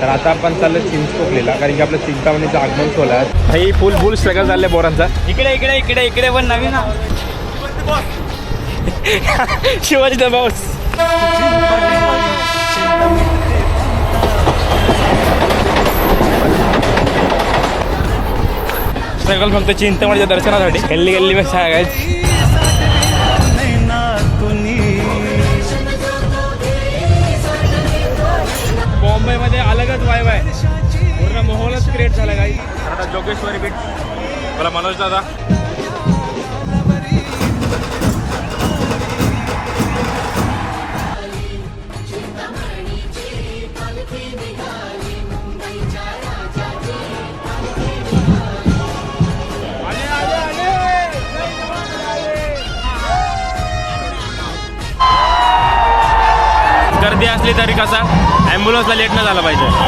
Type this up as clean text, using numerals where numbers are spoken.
तर आता आपण चाललो चिंचपोकलीला, कारण की आपलं चिंतामणीचं आगमन सोहळा आहे. ही फुल स्ट्रगल चाललंय बोरांचा. इकडे पण नवीन शिवाजी द बॉस. स्ट्रगल फक्त चिंतामणीच्या दर्शनासाठी गल्ली गल्ली में सांगायचं. मुंबईमध्ये अलगच वाईब आहे, पूर्ण माहोलच क्रिएट झाला काही. आता जोगेश्वरी बीच, मला मनोज दादा. गर्दी असली तरी कसा ॲम्ब्युलन्सला लेट न झाला पाहिजे.